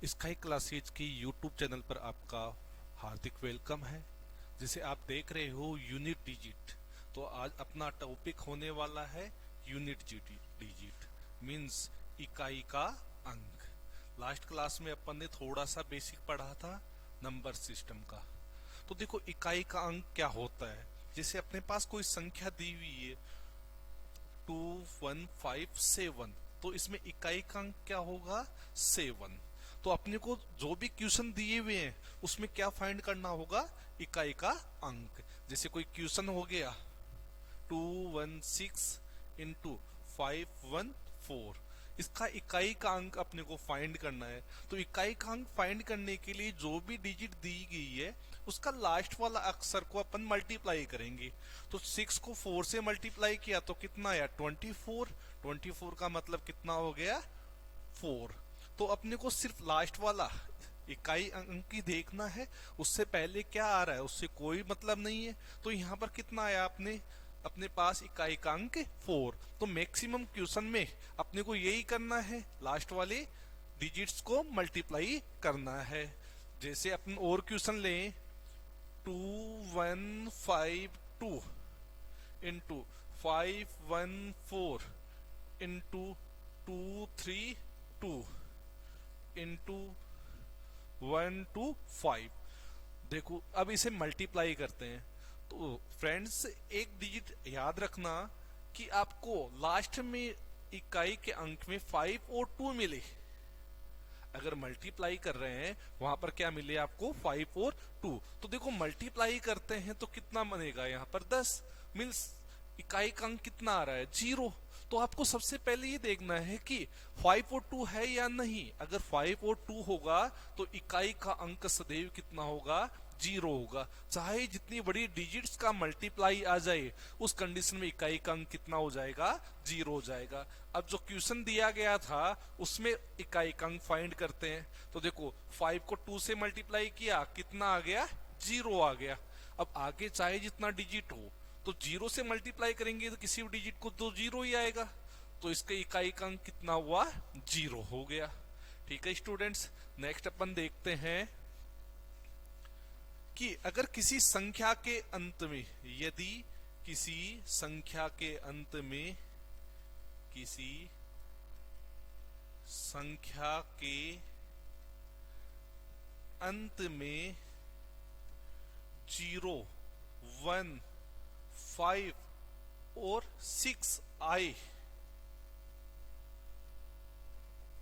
Sky classes की YouTube channel पर आपका हार्दिक वेलकम है। जिसे आप देख रहे हो यूनिट डिजिट। तो आज अपना टॉपिक होने वाला है यूनिट डिजिट मींस इकाई का अंक। लास्ट क्लास में अपन ने थोड़ा सा बेसिक पढ़ा था नंबर सिस्टम का। तो देखो इकाई का अंक क्या होता है। जैसे अपने पास कोई संख्या दी हुई है 2157, तो इसमें इकाई का अंक क्या होगा 7। तो अपने को जो भी क्वेश्चन दिए हुए हैं उसमें क्या फाइंड करना होगा इकाई का अंक। जैसे कोई क्वेश्चन हो गया 216 इंटू 514, इसका इकाई का अंक अपने को फाइंड करना है। तो इकाई का अंक फाइंड करने के लिए जो भी डिजिट दी गई है उसका लास्ट वाला अक्षर को अपन मल्टीप्लाई करेंगे। तो 6 को 4 से मल्टीप्लाई किया तो कितना आया 24। 24 का मतलब कितना हो गया 4। तो अपने को सिर्फ लास्ट वाला इकाई अंक ही देखना है, उससे पहले क्या आ रहा है उससे कोई मतलब नहीं है। तो यहाँ पर कितना आया अपने पास इकाई का अंक 4। तो मैक्सिमम क्वेश्चन में अपने को यही करना है, लास्ट वाले डिजिट्स को मल्टीप्लाई करना है। जैसे अपन और क्वेश्चन लें 2152 इंटू 514 इंटू 232 इंटू 125। देखो अब इसे मल्टीप्लाई करते हैं। तो फ्रेंड्स एक डिजिट याद रखना कि आपको लास्ट में इकाई के अंक में 5 और 2 मिले। अगर मल्टीप्लाई कर रहे हैं वहां पर क्या मिले आपको 5 और 2। तो देखो मल्टीप्लाई करते हैं तो कितना बनेगा यहाँ पर 10 मीन्स इकाई का अंक कितना आ रहा है 0। तो आपको सबसे पहले ये देखना है कि 5 और 2 है या नहीं। अगर 5 और 2 होगा तो इकाई का अंक सदैव कितना होगा 0 होगा। चाहे जितनी बड़ी डिजिट्स का मल्टीप्लाई आ जाए उस कंडीशन में इकाई का अंक कितना हो जाएगा 0 हो जाएगा। अब जो क्वेश्चन दिया गया था उसमें इकाई का अंक फाइंड करते हैं। तो देखो 5 को 2 से मल्टीप्लाई किया कितना आ गया 0 आ गया। अब आगे चाहे जितना डिजिट हो तो 0 से मल्टीप्लाई करेंगे तो किसी भी डिजिट को तो 0 ही आएगा। तो इसका इकाई का अंक कितना हुआ 0 हो गया। ठीक है स्टूडेंट्स, नेक्स्ट अपन देखते हैं कि अगर किसी संख्या के अंत में, यदि किसी संख्या के अंत में, किसी संख्या के अंत में 0, 1, 5 और 6 आए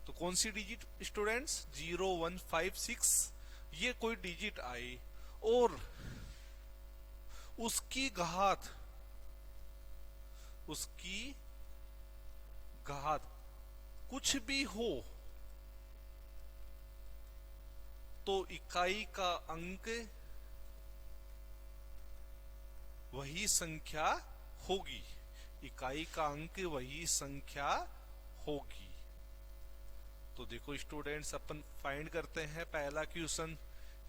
तो कौन सी डिजिट स्टूडेंट्स 0, 1, 5, 6 ये कोई डिजिट आए और उसकी घात कुछ भी हो तो इकाई का अंक वही संख्या होगी। इकाई का अंक वही संख्या होगी। तो देखो स्टूडेंट्स अपन फाइंड करते हैं पहला क्वेश्चन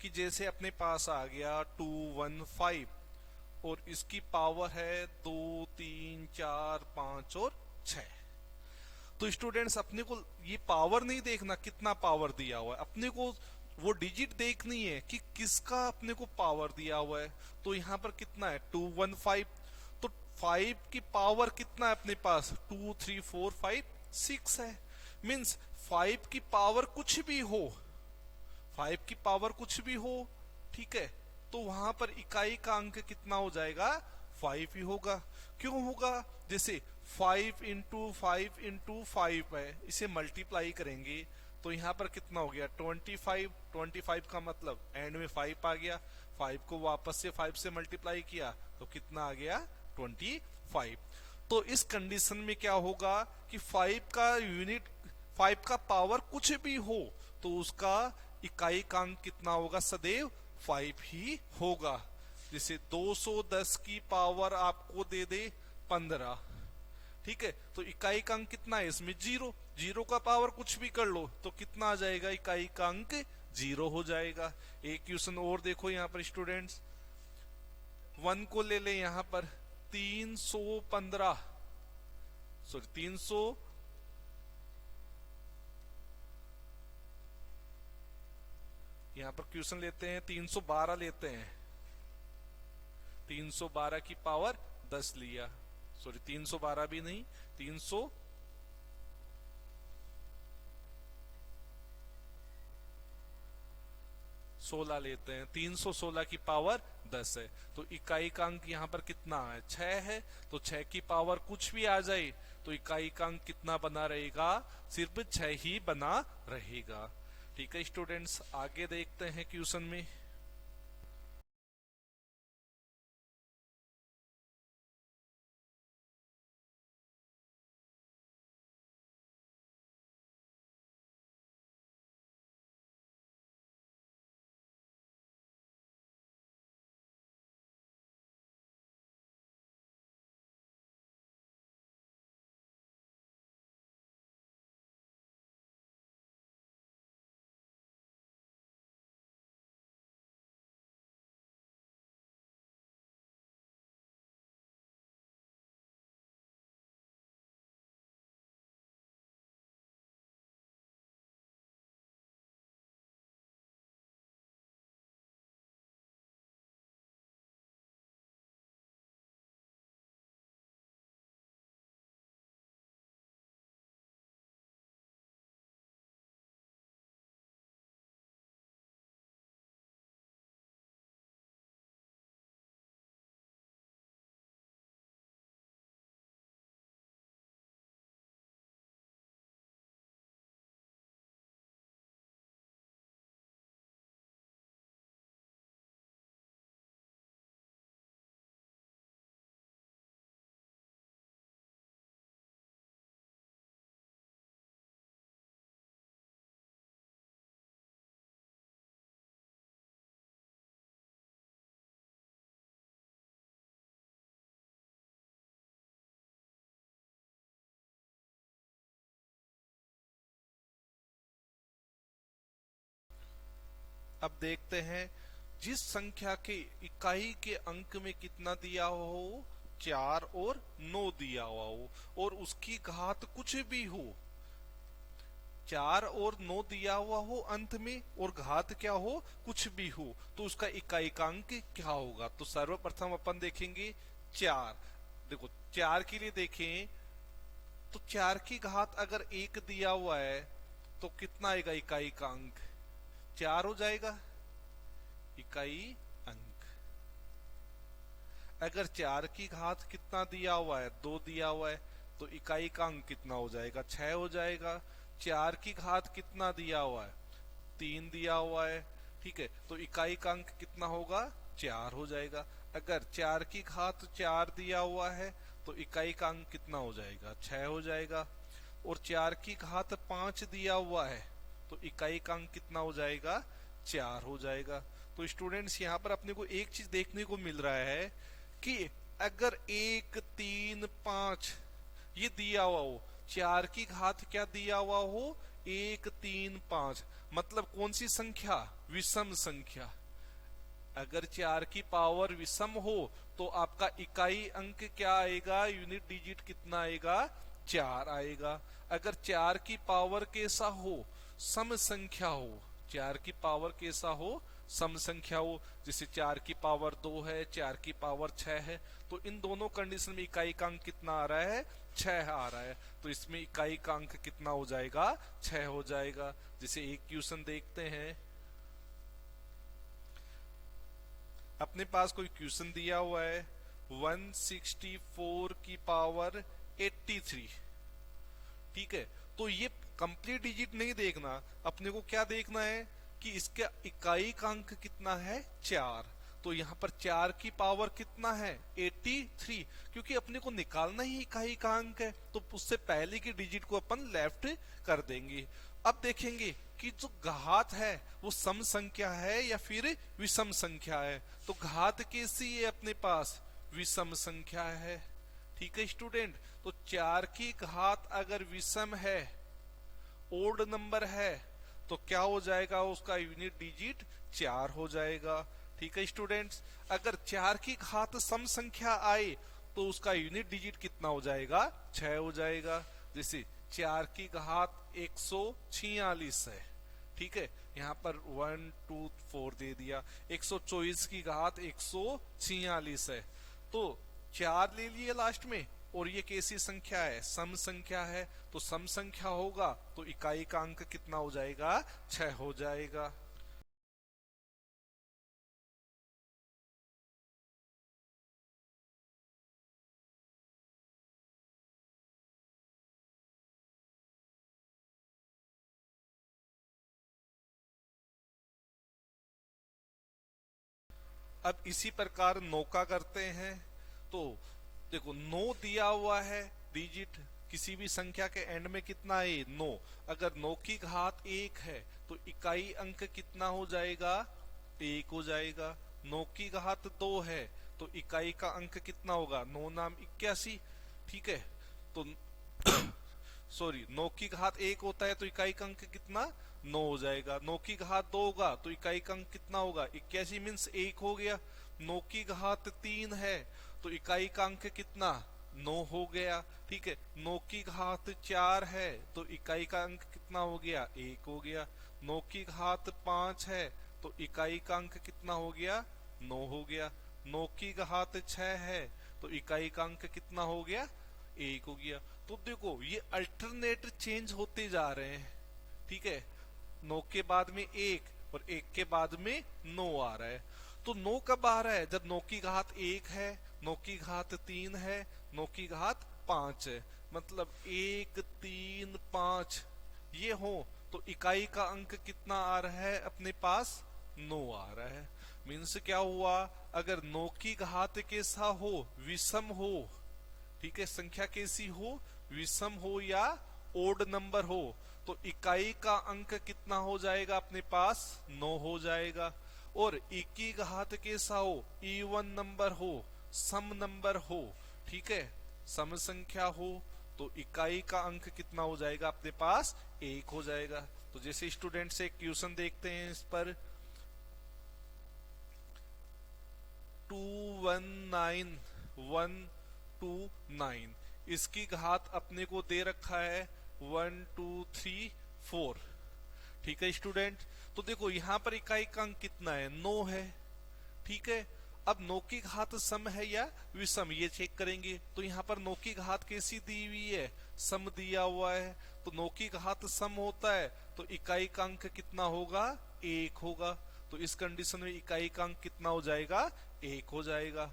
कि जैसे अपने पास आ गया 215 और इसकी पावर है 2, 3, 4, 5 और 6। तो स्टूडेंट्स अपने को ये पावर नहीं देखना कितना पावर दिया हुआ है, अपने को वो डिजिट देखनी है कि किसका अपने को पावर दिया हुआ है। तो यहाँ पर कितना है 215। तो 5 की पावर कितना है अपने पास 2, 3, 4, 5, 6 है। मीन्स 5 की पावर कुछ भी हो, 5 की पावर कुछ भी हो, ठीक है, तो वहां पर इकाई का अंक कितना हो जाएगा 5 ही होगा। क्यों होगा, जैसे 5 इंटू 5 इंटू 5 है, इसे मल्टीप्लाई करेंगे तो यहाँ पर कितना हो गया 25। 25 का मतलब एंड में 5 आ गया, 5 को वापस से 5 से मल्टीप्लाई किया तो कितना आ गया 25। तो इस कंडीशन में क्या होगा कि 5 का पावर कुछ भी हो तो उसका इकाई का अंक कितना होगा सदैव 5 ही होगा। जैसे 210 की पावर आपको दे दे 15, ठीक है, तो इकाई का अंक कितना है इसमें 0। 0 का पावर कुछ भी कर लो तो कितना आ जाएगा इकाई का अंक 0 हो जाएगा। एक क्वेश्चन और देखो यहाँ पर स्टूडेंट्स 1 को ले ले यहाँ पर 315, सॉरी 300 यहाँ पर क्वेश्चन लेते हैं 312 लेते हैं, 312 की पावर 10 लिया, सॉरी 312 भी नहीं, 316 लेते हैं, 316 की पावर 10 है, तो इकाई का अंक यहाँ पर कितना है, 6 है, तो 6 की पावर कुछ भी आ जाए तो इकाई का अंक कितना बना रहेगा, सिर्फ 6 ही बना रहेगा। ठीक है स्टूडेंट्स, आगे देखते हैं क्वेश्चन में। अब देखते हैं, जिस संख्या के इकाई के अंक में कितना दिया हो, 4 और 9 दिया हुआ हो, और उसकी घात कुछ भी हो, 4 और 9 दिया हुआ हो अंत में, और घात क्या हो, कुछ भी हो, तो उसका इकाई का अंक क्या होगा। तो सर्वप्रथम अपन देखेंगे 4। देखो 4 के लिए देखें तो 4 की घात अगर 1 दिया हुआ है तो कितना आएगा इकाई का अंक, 4 हो जाएगा इकाई अंक। अगर 4 की घात कितना दिया हुआ है, 2 दिया हुआ है, तो इकाई का अंक कितना हो जाएगा, 6 हो जाएगा। 4 की घात कितना दिया हुआ है, 3 दिया हुआ है, ठीक है, तो इकाई का अंक कितना होगा, 4 हो जाएगा। अगर 4 की घात 4 दिया हुआ है तो इकाई का अंक कितना हो जाएगा, 6 हो जाएगा। और 4 की घात 5 दिया हुआ है तो इकाई का अंक कितना हो जाएगा, 4 हो जाएगा। तो स्टूडेंट्स यहाँ पर अपने को एक चीज देखने को मिल रहा है कि अगर 1, 3, 5 ये दिया हुआ हो, 4 की घात क्या दिया हुआ हो, 1, 3, 5, मतलब कौन सी संख्या, विषम संख्या। अगर 4 की पावर विषम हो तो आपका इकाई अंक क्या आएगा, यूनिट डिजिट कितना आएगा, 4 आएगा। अगर 4 की पावर कैसा हो, सम संख्या हो, 4 की पावर कैसा हो, सम संख्या हो, जैसे 4 की पावर 2 है, 4 की पावर 6 है, तो इन दोनों कंडीशन में इकाई का अंक कितना आ रहा है, 6 आ रहा है, तो इसमें इकाई का अंक कितना हो जाएगा, 6 हो जाएगा। जैसे एक क्वेश्चन देखते हैं, अपने पास कोई क्वेश्चन दिया हुआ है 164 की पावर 83, ठीक है, तो ये कंप्लीट डिजिट नहीं देखना, अपने को क्या देखना है कि इसका इकाई का अंक कितना है, 4। तो यहाँ पर 4 की पावर कितना है, 83, क्योंकि अपने को निकालना ही इकाई का अंक है, तो उससे पहले की डिजिट को अपन लेफ्ट कर देंगे। अब देखेंगे कि जो घात है वो सम संख्या है या फिर विषम संख्या है। तो घात कैसी है अपने पास, विषम संख्या है, ठीक है स्टूडेंट। तो 4 की घात अगर विषम है, ओड नंबर है, तो क्या हो जाएगा, उसका यूनिट डिजिट 4 हो जाएगा, ठीक है स्टूडेंट्स। अगर 4 की घात सम संख्या आए तो उसका यूनिट डिजिट कितना हो जाएगा, 6 हो जाएगा। जैसे 4 की घात 146 है, ठीक है, यहाँ पर 1 2 4 दे दिया। 124 की घात 146 है, तो 4 ले लिए लास्ट में, और ये कैसी संख्या है, सम संख्या है, तो सम संख्या होगा तो इकाई का अंक कितना हो जाएगा, 6 हो जाएगा। अब इसी प्रकार 9 का करते हैं। तो देखो 9 दिया हुआ है डिजिट, किसी भी संख्या के एंड में कितना है, 9। अगर 9 की घात 1 है तो इकाई अंक कितना हो जाएगा, 1 हो जाएगा। 9 की घात 2 है तो इकाई का अंक कितना होगा, 9 नाम 81, ठीक है। तो सॉरी, 9 की घात 1 होता है तो इकाई का अंक कितना, 9 हो जाएगा। 9 की घात 2 होगा तो इकाई का अंक कितना होगा, 81 मीन्स 1 हो गया। 9 की घात 3 है तो इकाई का अंक कितना, 9 हो गया, ठीक है। 9 की घात 4 है तो इकाई का अंक कितना हो गया, 1 हो गया। 9 की घात 5 है तो इकाई का अंक कितना हो गया, 9 हो गया। 9 की घात 6 है तो इकाई का अंक कितना हो गया, 1 हो गया। तो देखो ये अल्टरनेट चेंज होते जा रहे हैं, ठीक है। 9 के बाद में 1 और 1 के बाद में 9 आ रहा है। तो 9 कब आ रहा है, जब 9 की घात 1 है, 9 की घात 3 है, 9 की घात 5 है, मतलब 1 3 5 ये हो तो इकाई का अंक कितना आ रहा है अपने पास, 9 आ रहा है। मीन्स क्या हुआ, अगर 9 की घात कैसा हो, विषम हो, ठीक है, संख्या कैसी हो, विषम हो या ओड नंबर हो, तो इकाई का अंक कितना हो जाएगा अपने पास, 9 हो जाएगा। और 1 की घात कैसा हो, इवन नंबर हो, सम नंबर हो, ठीक है, सम संख्या हो, तो इकाई का अंक कितना हो जाएगा अपने पास, 1 हो जाएगा। तो जैसे स्टूडेंट से क्वेश्चन देखते हैं इस पर, 219 इसकी घात अपने को दे रखा है 1 2 3 4, ठीक है स्टूडेंट। तो देखो यहाँ पर इकाई का अंक कितना है, 9 है, ठीक है। अब 9 की घात सम है या विषम, ये चेक करेंगे। तो यहाँ पर 9 की घात कैसी दी हुई है, सम दिया हुआ है, तो 9 की घात सम होता है तो इकाई का अंक कितना होगा, 1 होगा। तो इस कंडीशन में इकाई का अंक कितना हो जाएगा, 1 हो जाएगा।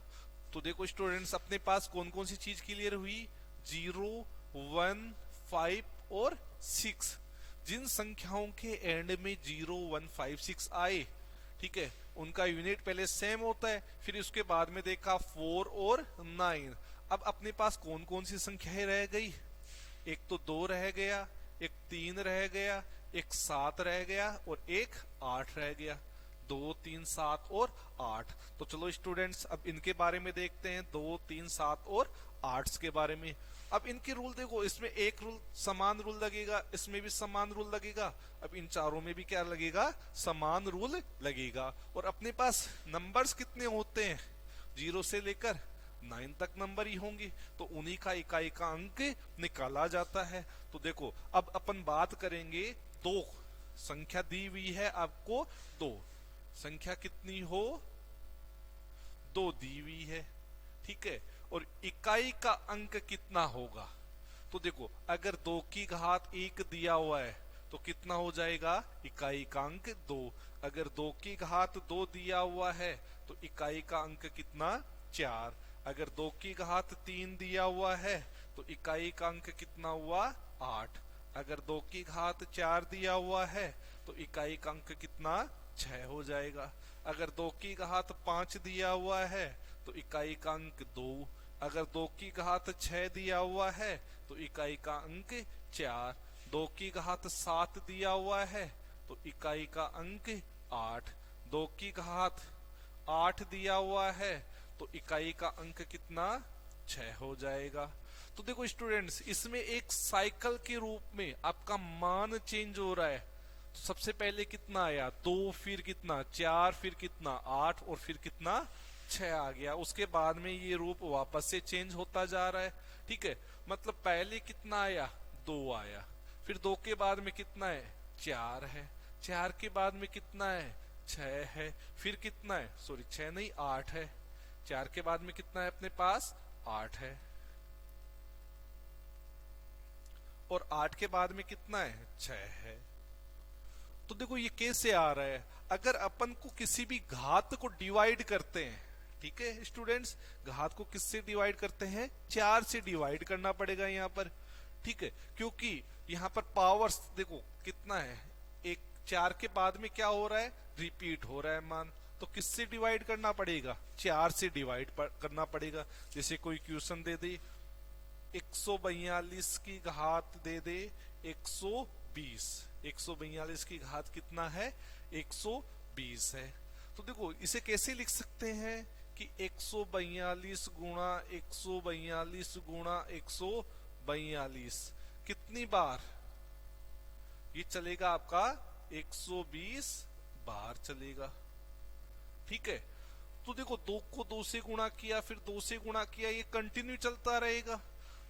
तो देखो स्टूडेंट्स अपने पास कौन कौन सी चीज क्लियर हुई, 0 1 5 और 6। जिन संख्याओं के एंड में 0 1 5 6 आए, ठीक है, उनका यूनिट पहले सेम होता है, फिर उसके बाद में देखा 4 और 9। अब अपने पास कौन कौन सी संख्याएं रह गई, एक तो 2 रह गया, एक 3 रह गया, एक 7 रह गया और एक 8 रह गया। 2 3 7 और 8। तो चलो स्टूडेंट्स अब इनके बारे में देखते हैं, 2 3 7 और 8 के बारे में। अब इनके रूल देखो, इसमें एक रूल समान रूल लगेगा, इसमें भी समान रूल लगेगा, अब इन चारों में भी क्या लगेगा, समान रूल लगेगा। और अपने पास नंबर्स कितने होते हैं, 0 से लेकर 9 तक नंबर ही होंगे, तो उन्हीं का इकाई का अंक निकाला जाता है। तो देखो अब अपन बात करेंगे, 2 संख्या दी हुई है आपको, 2 संख्या कितनी हो, 2 दी हुई है, ठीक है। और इकाई का अंक कितना होगा, तो देखो अगर 2 की घात 1 दिया हुआ है तो कितना हो जाएगा, इकाई का अंक 2। अगर 2 की घात 2 दिया हुआ है तो इकाई का अंक कितना, 4। अगर 2 की घात 3 दिया हुआ है तो इकाई का अंक कितना हुआ, 8। अगर 2 की घात 4 दिया हुआ है तो इकाई का अंक कितना, 6 हो जाएगा। अगर 2 की घात 5 दिया हुआ है तो इकाई का अंक 2। अगर 2 की घात 6 दिया हुआ है तो इकाई का अंक 4। 2 की घात 7 दिया हुआ है तो इकाई का अंक 8। 2 की घात 8 दिया हुआ है तो इकाई का अंक कितना, 6 हो जाएगा। तो देखो स्टूडेंट्स इसमें एक साइकिल के रूप में आपका मान चेंज हो रहा है। तो सबसे पहले कितना आया, 2, फिर कितना 4, फिर कितना 8 और फिर कितना 6 आ गया। उसके बाद में ये रूप वापस से चेंज होता जा रहा है, ठीक है। मतलब पहले कितना आया, 2 आया, फिर 2 के बाद में कितना है, 4 है, 4 के बाद में कितना है, 6 है। फिर कितना है, सॉरी 6 नहीं 8 है। 4 के बाद में कितना है अपने पास, 8 है। और 8 के बाद में कितना है, 6 है। तो देखो ये कैसे आ रहा है, अगर अपन को किसी भी घात को डिवाइड करते हैं, ठीक है स्टूडेंट्स, घात को किससे डिवाइड करते हैं, 4 से डिवाइड करना पड़ेगा यहाँ पर, ठीक है। क्योंकि यहाँ पर पावर्स देखो कितना है, एक 4 के बाद में क्या हो रहा है, रिपीट हो रहा है मान, तो किससे डिवाइड करना पड़ेगा, 4 से डिवाइड करना पड़ेगा। जैसे कोई क्वेश्चन दे दे 142 की घात दे दे 120, 142 की घात कितना है, 120 है। तो देखो इसे कैसे लिख सकते हैं कि 142 गुणा 142 गुणा 142 कितनी बार, ये चलेगा आपका 120 बार चलेगा, ठीक है। तो देखो 2 को 2 से गुणा किया, फिर 2 से गुणा किया, ये कंटिन्यू चलता रहेगा।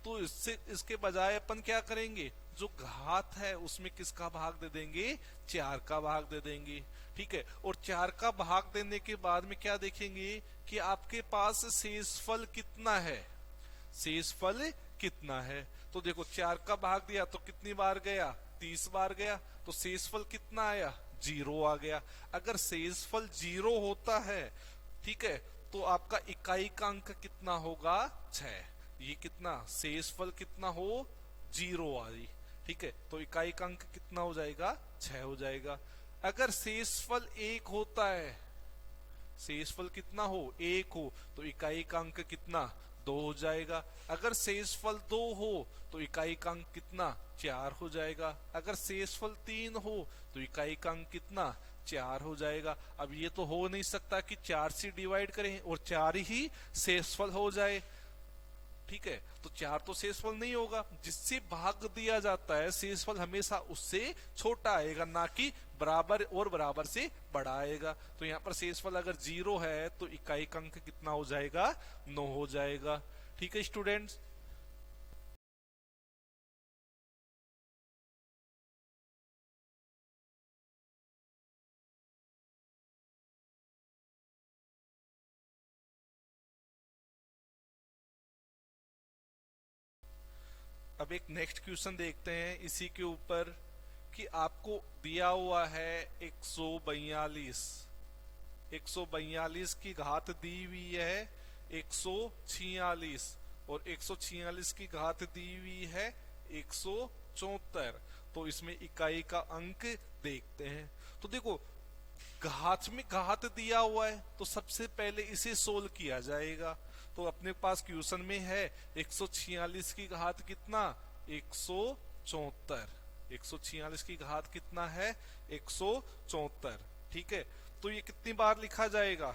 तो इससे इसके बजाय अपन क्या करेंगे, जो घात है उसमें किसका भाग दे देंगे, 4 का भाग दे देंगे, ठीक है। और 4 का भाग देने के बाद में क्या देखेंगे कि आपके पास शेषफल कितना है, शेषफल कितना है। तो देखो 4 का भाग दिया तो कितनी बार गया, 30 बार गया, तो शेषफल कितना आया, 0 आ गया। अगर शेषफल 0 होता है, ठीक है, तो आपका इकाई का अंक कितना होगा, 6। ये कितना, शेषफल कितना हो, 0 आई, ठीक है, तो इकाई का अंक कितना हो जाएगा, 6 हो जाएगा। अगर शेषफल 1 होता है, शेषफल कितना हो, 1 हो, तो इकाई का अंक कितना, 2 हो जाएगा। अगर शेषफल 2 हो तो इकाई का अंक कितना, 4 हो जाएगा। अगर शेषफल 3 हो तो इकाई का अंक कितना, 4 हो जाएगा। अब ये तो हो नहीं सकता कि 4 से डिवाइड करें और 4 ही शेषफल हो जाए, ठीक है। तो 4 तो शेषफल नहीं होगा, जिससे भाग दिया जाता है शेषफल हमेशा उससे छोटा आएगा, ना कि बराबर और बराबर से बड़ा आएगा। तो यहाँ पर शेषफल अगर 0 है तो इकाई का अंक कितना हो जाएगा, 9 हो जाएगा, ठीक है स्टूडेंट्स। अब एक नेक्स्ट क्वेश्चन देखते हैं इसी के ऊपर, कि आपको दिया हुआ है 142, 142 की घात दी हुई है 146, और 146 की घात दी हुई है 174। तो इसमें इकाई का अंक देखते हैं। तो देखो घात में घात दिया हुआ है तो सबसे पहले इसे सोल्व किया जाएगा। तो अपने पास क्वेश्चन में है 146 की घात कितना, 174, 146 की घात कितना है, 174, ठीक है। तो ये कितनी बार लिखा जाएगा,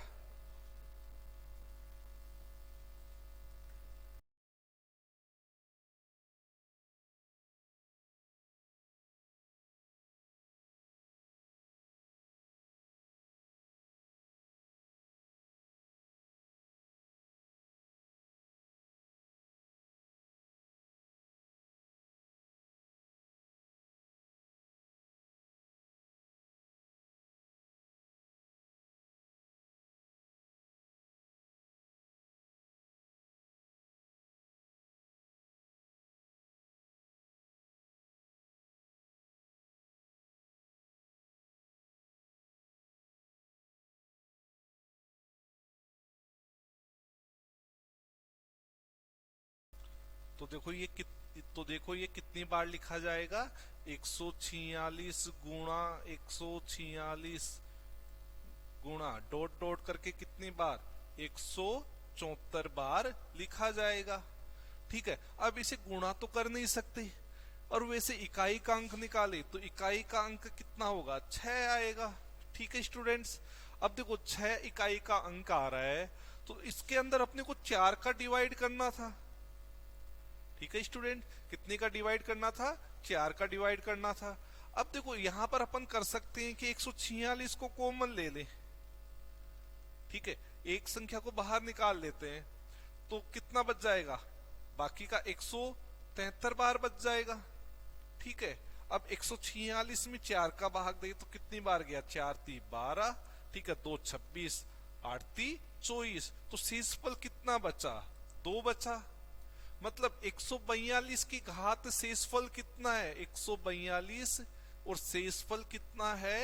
तो देखो ये तो देखो ये कितनी बार लिखा जाएगा, 146 गुणा 146 गुणा डॉट डॉट करके कितनी बार, 174 बार लिखा जाएगा, ठीक है। अब इसे गुणा तो कर नहीं सकते, और वैसे इकाई का अंक निकाले तो इकाई का अंक कितना होगा, 6 आएगा, ठीक है स्टूडेंट्स। अब देखो 6 इकाई का अंक आ रहा है, तो इसके अंदर अपने को 4 का डिवाइड करना था, ठीक है स्टूडेंट। कितने का डिवाइड करना था, 4 का डिवाइड करना था। अब देखो यहां पर अपन कर सकते हैं कि 146 को कॉमन ले लें, ठीक है, एक संख्या को बाहर निकाल लेते हैं, तो कितना बच जाएगा, बाकी का 173 बार बच जाएगा, ठीक है। अब 146 में 4 का भाग दे तो कितनी बार गया, 4 × 12, ठीक है, 2 × 26, 8 × 24, तो शेषफल कितना बचा, 2 बचा। मतलब 142 की घात शेषफल कितना है, 142, और शेषफल कितना है,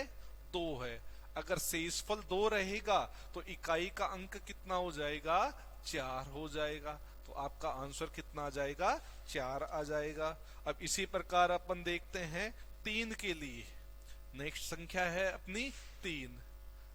2 है। अगर शेषफल 2 रहेगा तो इकाई का अंक कितना हो जाएगा, 4 हो जाएगा। तो आपका आंसर कितना आ जाएगा, 4 आ जाएगा। अब इसी प्रकार अपन देखते हैं 3 के लिए। नेक्स्ट संख्या है अपनी 3।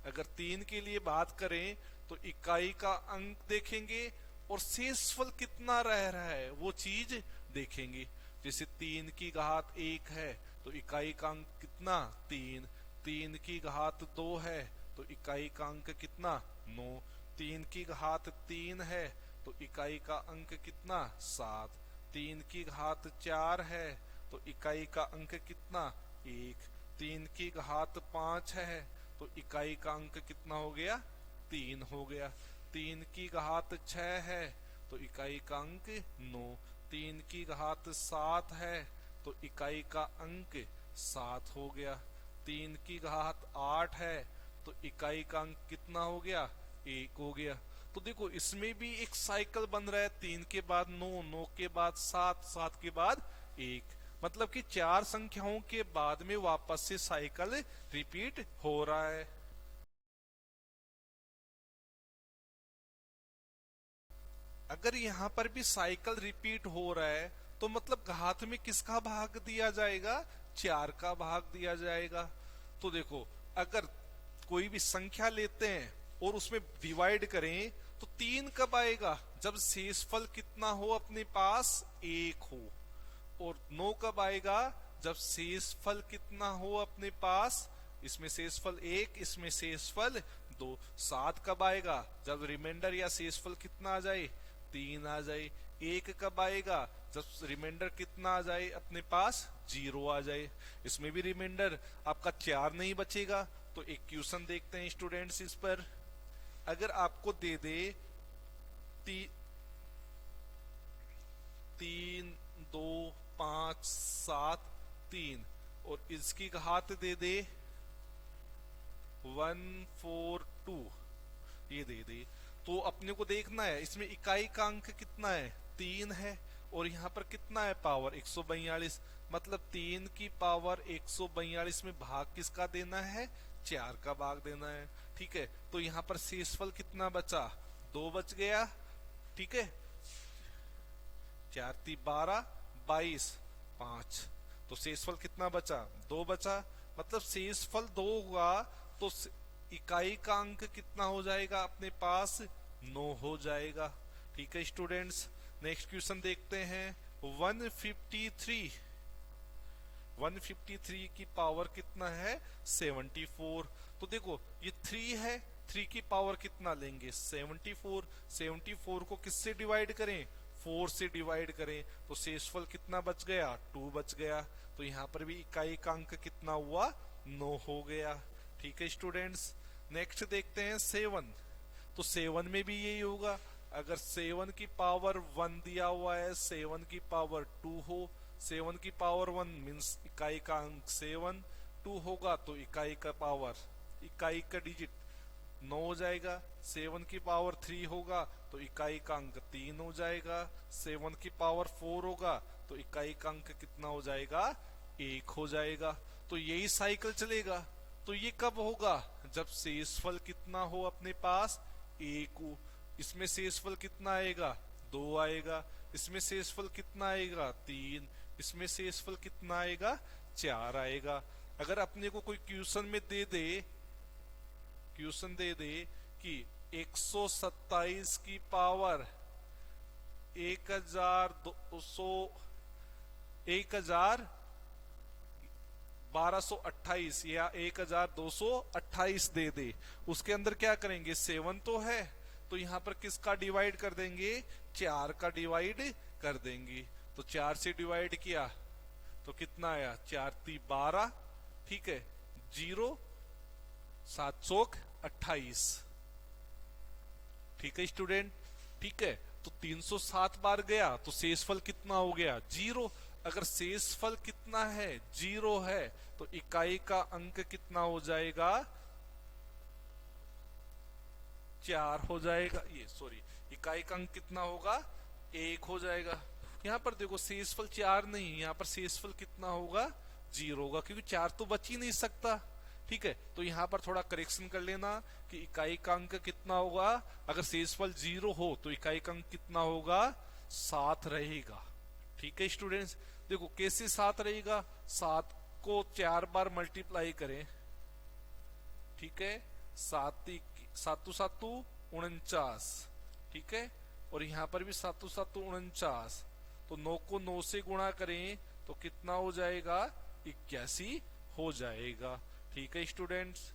अगर 3 के लिए बात करें तो इकाई का अंक देखेंगे और शेषफल कितना रह रहा है वो चीज देखेंगे। जैसे 3 की घात 1 है तो इकाई का अंक कितना, 3। 3 की घात 2 है तो इकाई का अंक कितना, 9। 3 की घात 3 है तो इकाई का अंक कितना, 7। 3 की घात 4 है तो इकाई का अंक कितना, 1। 3 की घात 5 है तो इकाई का अंक कितना हो गया, 3 हो गया। 3 की घात 6 है तो इकाई का अंक 9। 3 की घात 7 है तो इकाई का अंक 7 हो गया। 3 की घात 8 है तो इकाई का अंक कितना हो गया, 1 हो गया। तो देखो इसमें भी एक साइकिल बन रहा है, 3 के बाद 9, 9 के बाद 7, 7 के बाद 1। मतलब कि 4 संख्याओं के बाद में वापस से साइकिल रिपीट हो रहा है। अगर यहाँ पर भी साइकिल रिपीट हो रहा है तो मतलब घात में किसका भाग दिया जाएगा, 4 का भाग दिया जाएगा। तो देखो अगर कोई भी संख्या लेते हैं और उसमें डिवाइड करें तो 3 कब आएगा, जब शेषफल कितना हो अपने पास, 1 हो। और 9 कब आएगा, जब शेषफल कितना हो अपने पास, इसमें शेषफल 1, इसमें शेषफल 2। 7 कब आएगा, जब रिमाइंडर या शेषफल कितना आ जाए, 3 आ जाए। 1 कब आएगा, जब रिमाइंडर कितना आ जाए अपने पास, 0 आ जाए। इसमें भी रिमाइंडर आपका 4 नहीं बचेगा। तो एक क्वेश्चन देखते हैं स्टूडेंट्स इस पर। अगर आपको दे दे 3, 2, 5, 7, 3 और इसकी घात दे दे 1, 4, 2, ये दे दे, तो अपने को देखना है इसमें इकाई का अंक कितना है, 3 है, और यहाँ पर कितना है पावर, 142। मतलब 3 की पावर 142 में भाग किसका देना है, 4 का भाग देना है। ठीक है, तो यहाँ पर शेषफल कितना बचा, 2 बच गया। ठीक है, 4 × 12, 22, 5, तो शेषफल कितना बचा, 2 बचा। मतलब शेषफल 2 हुआ तो इकाई का अंक कितना हो जाएगा अपने पास, 9 हो जाएगा। ठीक है स्टूडेंट्स, नेक्स्ट क्वेश्चन देखते हैं। 153 की पावर कितना है, 74। तो देखो ये 3 है, 3 की पावर कितना लेंगे, 74। 74 को किससे डिवाइड करें, 4 से डिवाइड करें, तो शेषफल कितना बच गया, 2 बच गया। तो यहाँ पर भी इकाई का अंक कितना हुआ, 9 हो गया। ठीक है स्टूडेंट्स, नेक्स्ट देखते हैं 7। तो 7 में भी यही होगा। अगर 7 की पावर 1 दिया हुआ है, 7 की पावर 2 हो, 7 की पावर 1 मीन्स इकाई का अंक 7, 2 होगा तो इकाई का डिजिट 9 हो जाएगा। 7 की पावर 3 होगा तो इकाई का अंक 3 हो जाएगा। 7 की पावर 4 होगा तो इकाई का अंक कितना हो जाएगा, 1 हो जाएगा। तो यही साइकिल चलेगा। तो ये कब होगा, जब शेषफल कितना हो अपने पास, 1 हो। इसमें शेषफल कितना आएगा, 2 आएगा। इसमें शेषफल कितना आएगा, 3। इसमें शेषफल कितना आएगा, 4 आएगा। अगर अपने को कोई क्वेश्चन में दे कि 127 की पावर 1228 या 1228 दे दे, उसके अंदर क्या करेंगे, 7 तो है, तो यहाँ पर किसका डिवाइड कर देंगे, 4 का डिवाइड कर देंगे। तो 4 से डिवाइड किया तो कितना आया, 4 × 12, ठीक है, 0, 7 चौक 28। ठीक है स्टूडेंट, ठीक है। तो 307 बार गया तो शेषफल कितना हो गया, 0। अगर शेषफल कितना है, 0 है, तो इकाई का अंक कितना हो जाएगा, 4 हो जाएगा। ये सॉरी, इकाई का अंक कितना होगा, 1 हो जाएगा। यहाँ पर देखो शेषफल 4 नहीं, यहाँ पर शेषफल कितना होगा, 0 होगा, क्योंकि 4 तो बच ही नहीं सकता। ठीक है, तो यहाँ पर थोड़ा करेक्शन कर लेना कि इकाई का अंक कितना होगा, अगर शेषफल 0 हो तो इकाई का अंक कितना होगा, 7 रहेगा। ठीक है स्टूडेंट्स, देखो कैसे 7 रहेगा, 7 को 4 बार मल्टीप्लाई करें। ठीक है, 7 7 49। ठीक है, और यहाँ पर भी 7 7 49, तो 9 को 9 से गुणा करें तो कितना हो जाएगा, 81 हो जाएगा। ठीक है स्टूडेंट्स,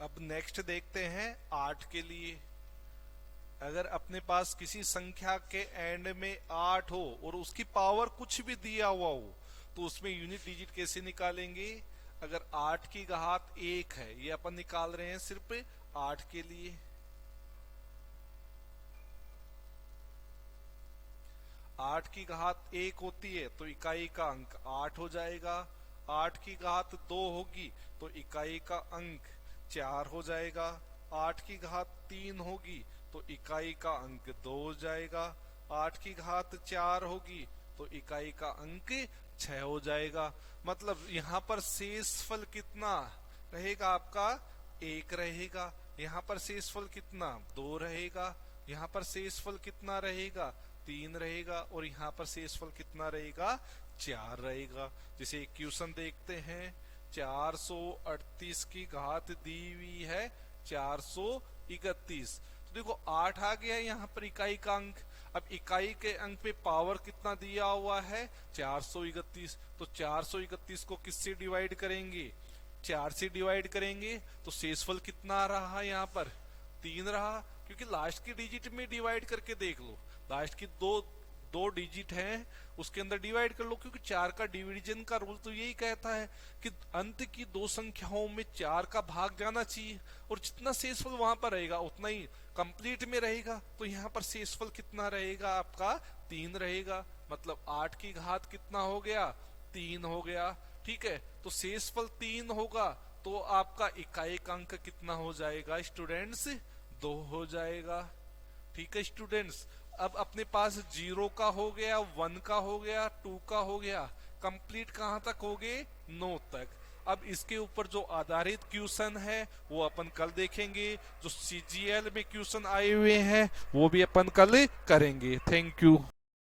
अब नेक्स्ट देखते हैं 8 के लिए। अगर अपने पास किसी संख्या के एंड में 8 हो और उसकी पावर कुछ भी दिया हुआ हो, तो उसमें यूनिट डिजिट कैसे निकालेंगे। अगर 8 की घात 1 है, ये अपन निकाल रहे हैं सिर्फ 8 के लिए। 8 की घात 1 होती है तो इकाई का अंक 8 हो जाएगा। 8 की घात 2 होगी तो इकाई का अंक 4 हो जाएगा। 8 की घात 3 होगी तो इकाई का अंक 2 हो जाएगा। 8 की घात 4 होगी तो इकाई का अंक 6 हो जाएगा। मतलब यहाँ पर शेषफल कितना रहेगा आपका, 1 रहेगा। यहाँ पर शेषफल कितना, 2 रहेगा। यहाँ पर शेषफल कितना रहेगा, 3 रहेगा। और यहाँ पर शेषफल कितना रहेगा, 4 रहेगा। जैसे एक क्वेश्चन देखते हैं, 438 की घात दी हुई है 431। तो देखो 8 आ गया यहाँ पर इकाई का अंक। अब इकाई के अंक पे पावर कितना दिया हुआ है, 431। तो 431 को किससे डिवाइड करेंगे, 4 से डिवाइड करेंगे तो शेषफल कितना आ रहा है, यहाँ पर 3 रहा। क्योंकि लास्ट की डिजिट में डिवाइड करके देख लो, लास्ट की दो डिजिट हैं उसके अंदर डिवाइड कर लो, क्योंकि 4 का डिवीजन का रूल तो यही कहता है कि अंत की 2 संख्याओं में 4 का भाग जाना चाहिए, और जितना शेषफल वहां पर रहेगा उतना ही कंप्लीट में रहेगा। तो यहाँ पर शेषफल कितना रहेगा आपका, 3 रहेगा। मतलब 8 की घात कितना हो गया, 3 हो गया। ठीक है, तो शेषफल 3 होगा तो आपका इकाई का अंक कितना हो जाएगा स्टूडेंट्स, 2 हो जाएगा। ठीक है स्टूडेंट्स, अब अपने पास 0 का हो गया, 1 का हो गया, 2 का हो गया, कंप्लीट कहां तक हो गए, 9 तक। अब इसके ऊपर जो आधारित क्वेश्चन है वो अपन कल देखेंगे। जो CGL में क्वेश्चन आए हुए हैं वो भी अपन कल करेंगे। Thank you.